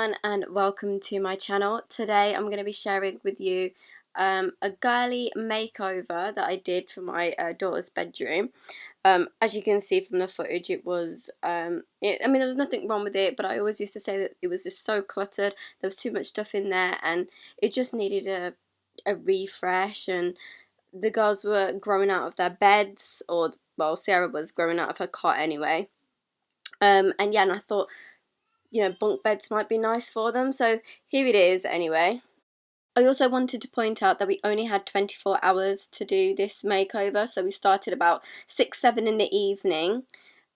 everyone and welcome to my channel. Today I'm going to be sharing with you a girly makeover that I did for my daughter's bedroom. As you can see from the footage, it was I mean, there was nothing wrong with it, but I always used to say that it was just so cluttered. There was too much stuff in there and it just needed a refresh. And the girls were growing out of their beds, or well, Sarah was growing out of her cot anyway. And yeah, and I thought, bunk beds might be nice for them. So here it is anyway. I also wanted to point out that we only had 24 hours to do this makeover. So we started about 6, 7 in the evening.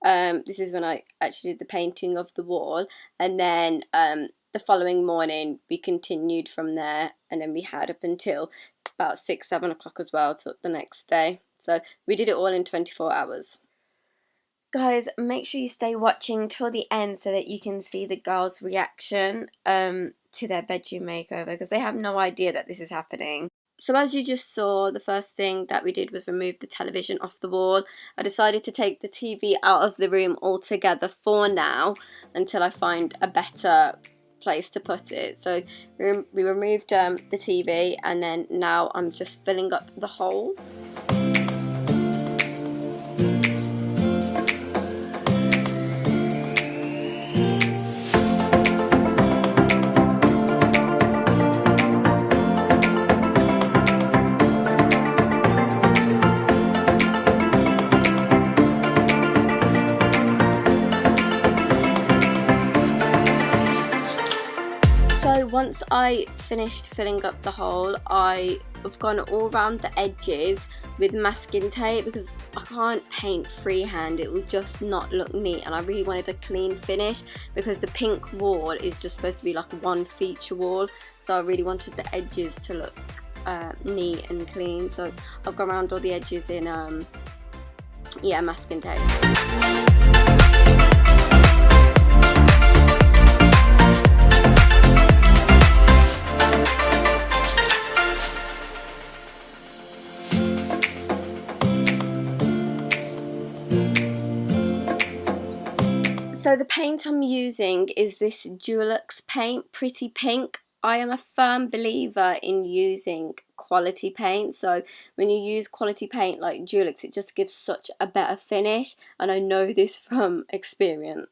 This is when I actually did the painting of the wall. And then the following morning we continued from there. And then we had up until about 6, 7 o'clock as well till the next day. So we did it all in 24 hours. Guys, make sure you stay watching till the end so that you can see the girls' reaction to their bedroom makeover, because they have no idea that this is happening. So as you just saw, the first thing that we did was remove the television off the wall. I decided to take the TV out of the room altogether for now until I find a better place to put it. So we removed the TV, and then now I'm just filling up the holes. So once I finished filling up the hole, I've gone all around the edges with masking tape because I can't paint freehand. It will just not look neat, and I really wanted a clean finish because the pink wall is just supposed to be like one feature wall. So I really wanted the edges to look neat and clean. So I've gone around all the edges in masking tape. So the paint I'm using is this Dulux paint, Pretty Pink. I am a firm believer in using quality paint. So when you use quality paint like Dulux, it just gives such a better finish, and I know this from experience.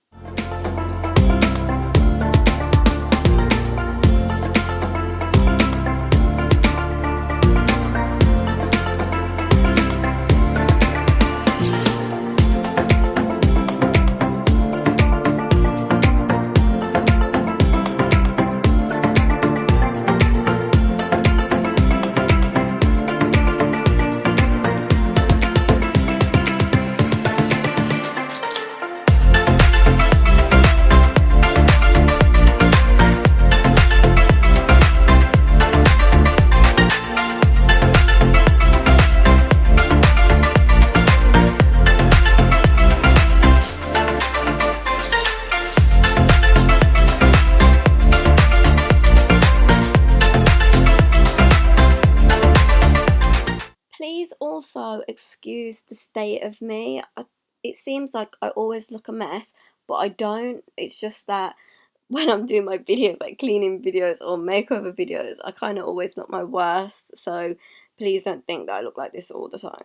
Please also excuse the state of me. It seems like I always look a mess, but I don't. It's just that when I'm doing my videos, like cleaning videos or makeover videos, I kind of always look my worst. So please don't think that I look like this all the time.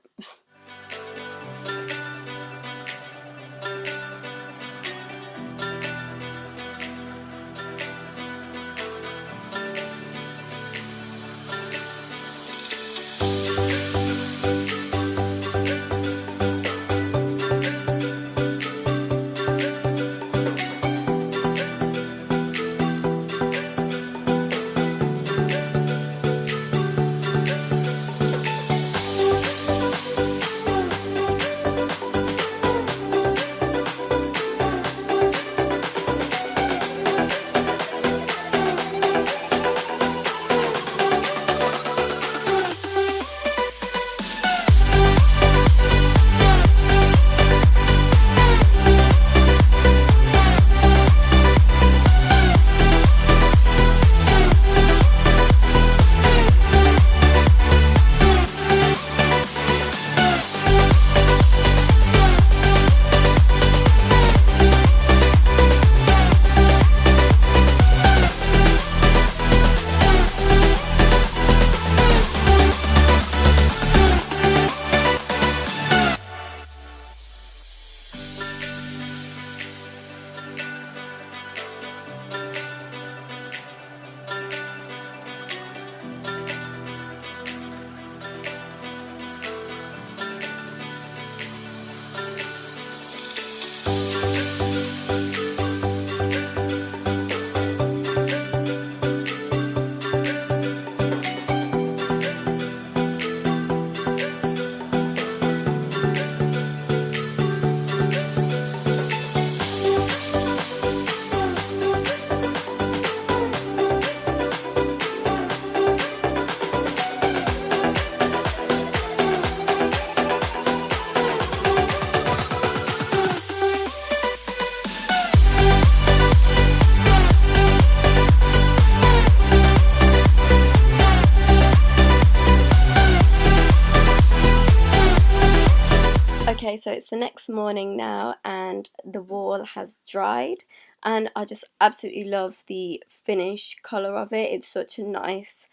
Okay, so it's the next morning now and the wall has dried, and I just absolutely love the finish colour of it. It's such a nice,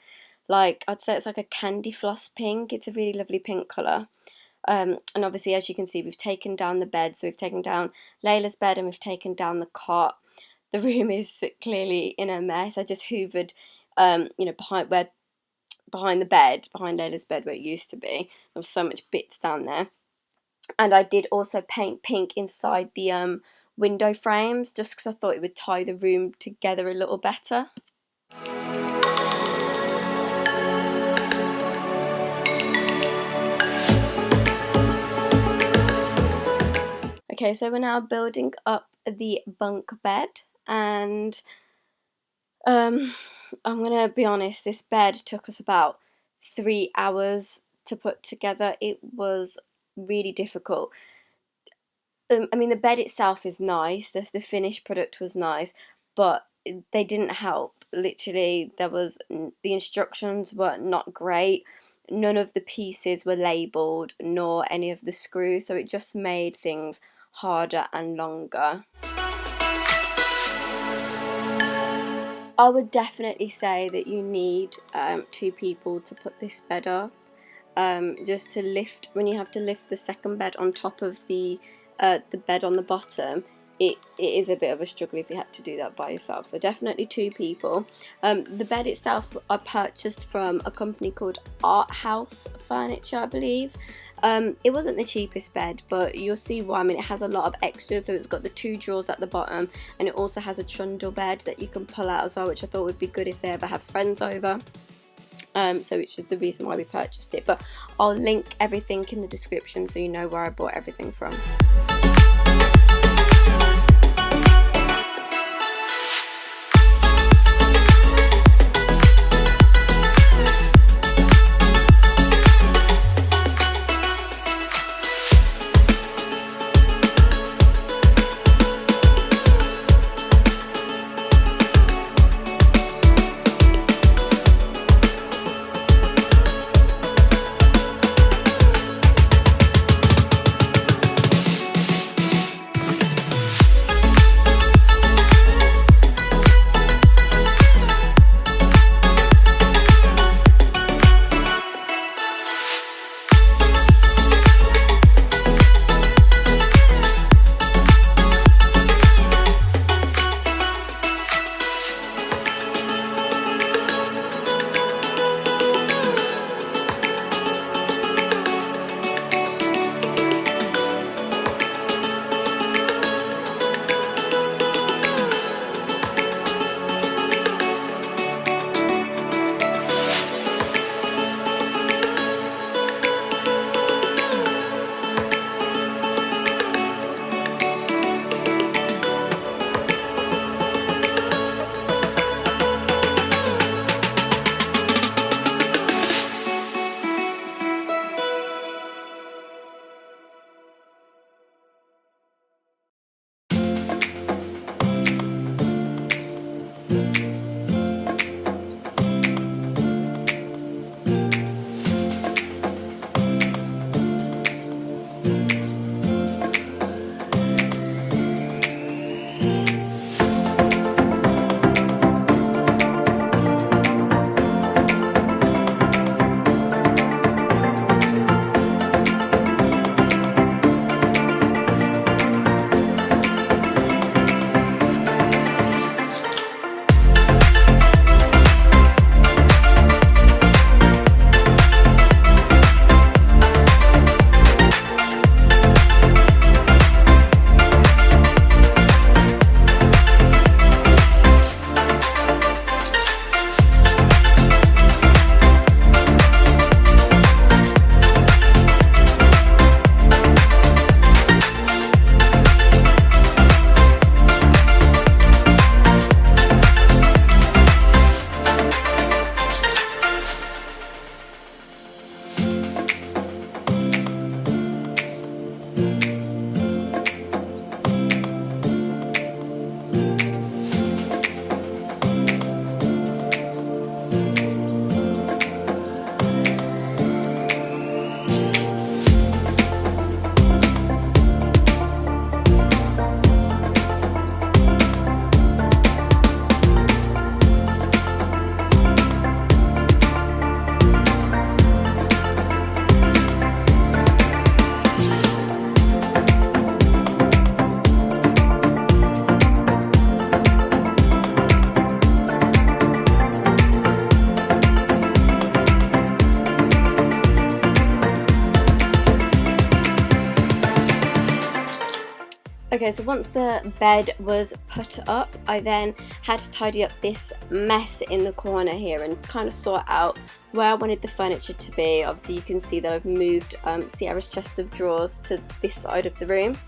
like, I'd say it's like a candy floss pink. It's a really lovely pink colour. And obviously, as you can see, we've taken down the bed. So we've taken down Layla's bed and we've taken down the cot. The room is clearly in a mess. I just hoovered, behind the bed, behind Layla's bed where it used to be. There was so much bits down there. And I did also paint pink inside the window frames, just because I thought it would tie the room together a little better. Okay, so we're now building up the bunk bed, and I'm gonna be honest, this bed took us about 3 hours to put together. It was really difficult. I mean, the bed itself is nice, the finished product was nice, but they didn't help. Literally, the instructions were not great. None of the pieces were labelled, nor any of the screws, so it just made things harder and longer. I would definitely say that you need 2 people to put this bed up. Just to lift, when you have to lift the second bed on top of the bed on the bottom, it is a bit of a struggle if you had to do that by yourself. So definitely 2 people. The bed itself I purchased from a company called Art House Furniture, I believe. It wasn't the cheapest bed, but you'll see why. I mean, it has a lot of extras. So it's got the 2 drawers at the bottom, and it also has a trundle bed that you can pull out as well, which I thought would be good if they ever have friends over. So which is the reason why we purchased it. But I'll link everything in the description so you know where I bought everything from. Okay, so once the bed was put up, I then had to tidy up this mess in the corner here and kind of sort out where I wanted the furniture to be. Obviously you can see that I've moved Sierra's chest of drawers to this side of the room,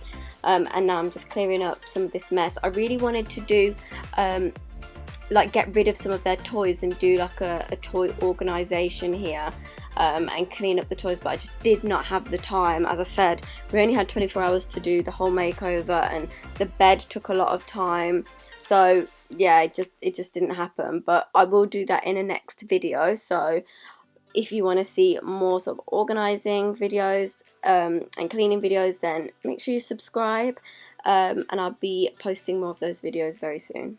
and now I'm just clearing up some of this mess. I really wanted to do like get rid of some of their toys and do like a toy organisation here, and clean up the toys, but I just did not have the time. As I said, we only had 24 hours to do the whole makeover, and the bed took a lot of time, so yeah, it just didn't happen. But I will do that in a next video, so if you want to see more sort of organising videos and cleaning videos, then make sure you subscribe, and I'll be posting more of those videos very soon.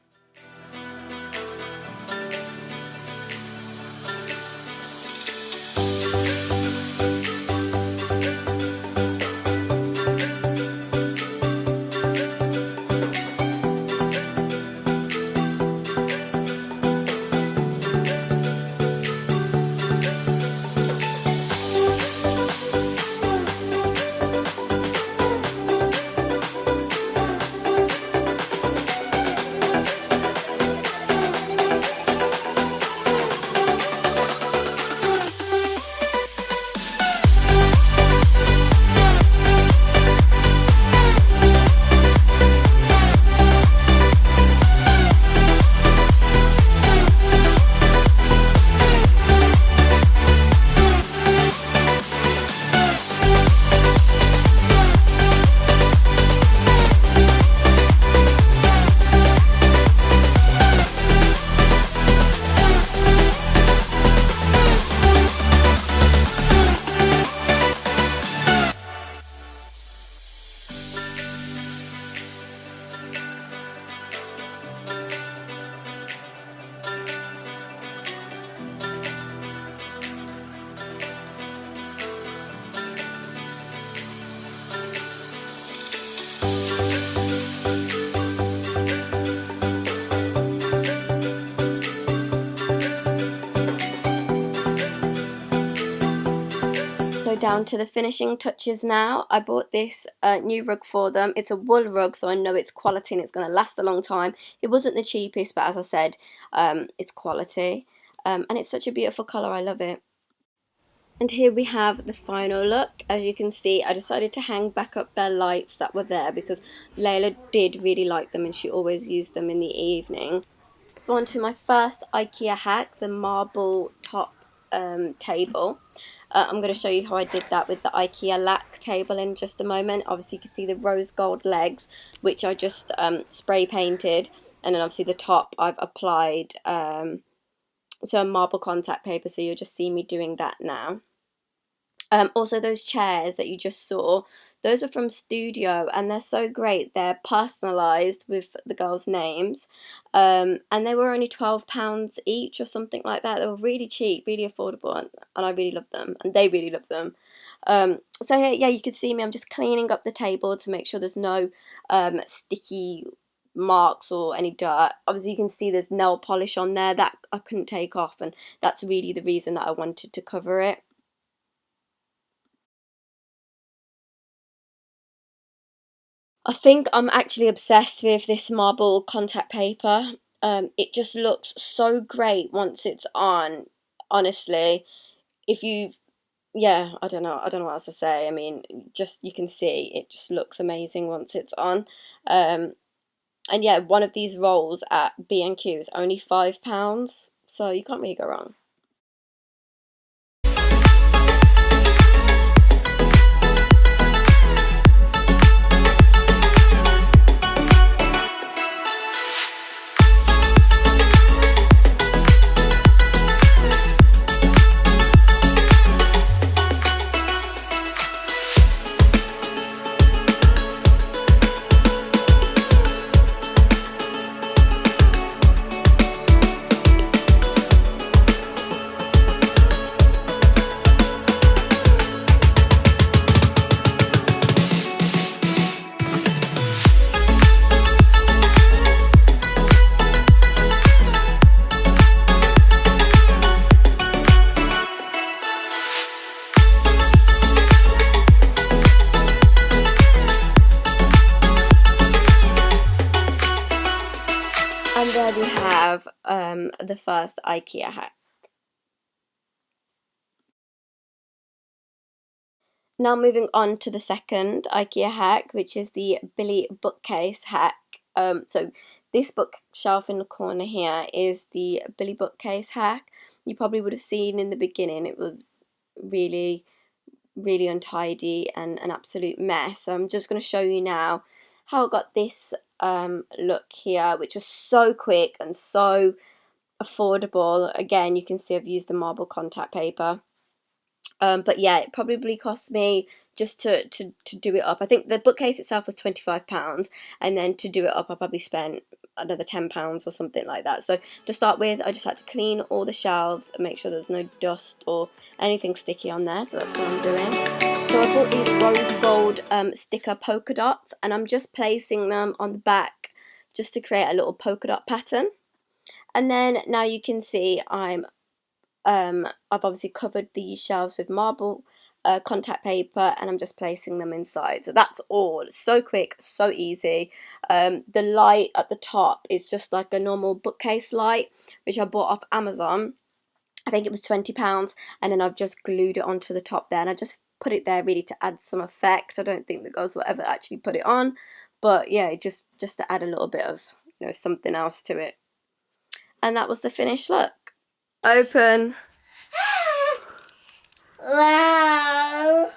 Down to the finishing touches now. I bought this new rug for them. It's a wool rug, so I know it's quality and it's going to last a long time. It wasn't the cheapest, but as I said, it's quality, and it's such a beautiful colour. I love it. And here we have the final look. As you can see, I decided to hang back up their lights that were there because Layla did really like them and she always used them in the evening. So on to my first Ikea hack, the marble top table. I'm going to show you how I did that with the Ikea lac table in just a moment. Obviously you can see the rose gold legs, which I just spray painted, and then obviously the top I've applied some marble contact paper, so you'll just see me doing that now. Also those chairs that you just saw, those are from Studio and they're so great. They're personalised with the girls' names, and they were only £12 each or something like that. They were really cheap, really affordable, and I really love them and they really love them. So yeah, you can see me, I'm just cleaning up the table to make sure there's no sticky marks or any dirt. Obviously you can see there's nail polish on there that I couldn't take off, and that's really the reason that I wanted to cover it. I think I'm actually obsessed with this marble contact paper. It just looks so great once it's on. Honestly, if you, yeah, I don't know what else to say. I mean, just you can see it just looks amazing once it's on. And yeah, one of these rolls at B&Q is only £5, so you can't really go wrong. have the first Ikea hack. Now moving on to the second Ikea hack, which is the Billy bookcase hack. So this bookshelf in the corner here is the Billy bookcase hack. You probably would have seen in the beginning it was really untidy and an absolute mess. So I'm just going to show you now how I got this look here, which was so quick and so affordable. Again, you can see I've used the marble contact paper. But yeah, it probably cost me just to do it up. I think the bookcase itself was £25, and then to do it up I probably spent another £10 or something like that. So to start with, I just had to clean all the shelves and make sure there's no dust or anything sticky on there. So that's what I'm doing. So I bought these rose gold sticker polka dots, and I'm just placing them on the back just to create a little polka dot pattern. And then now you can see I've obviously covered these shelves with marble contact paper, and I'm just placing them inside. So that's all. So quick, so easy. The light at the top is just like a normal bookcase light, which I bought off Amazon. I think it was £20, and then I've just glued it onto the top there, and I just put it there really to add some effect. I don't think the girls will ever actually put it on, but yeah, just to add a little bit of, you know, something else to it. And that was the finished look. Open. Wow.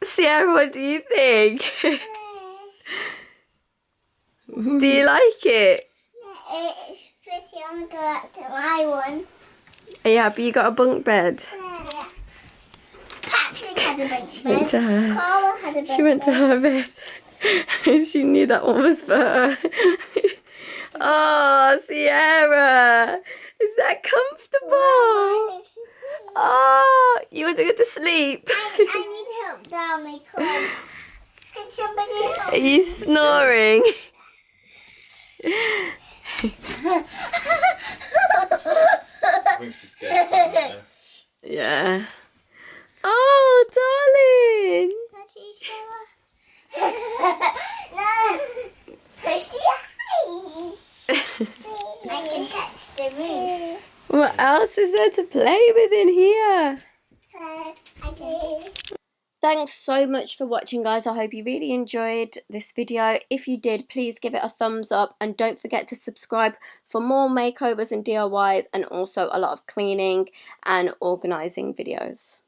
Sierra, what do you think? Do you like it? It's pretty. I'm gonna go back to my one. Are you happy you got a bunk bed? Yeah. Patrick had a bunk bed. To her. Carla had a bunk She went to bed. her bed. She knew that one was for her. Oh, Sierra, is that comfortable? Oh, you want to go to sleep? I need help down my cord. Can somebody help? Are you snoring? Yeah. Oh, darling. I can touch the room. What else is there to play with in here? Thanks so much for watching, guys. I hope you really enjoyed this video. If you did, please give it a thumbs up, and don't forget to subscribe for more makeovers and DIYs, and also a lot of cleaning and organising videos.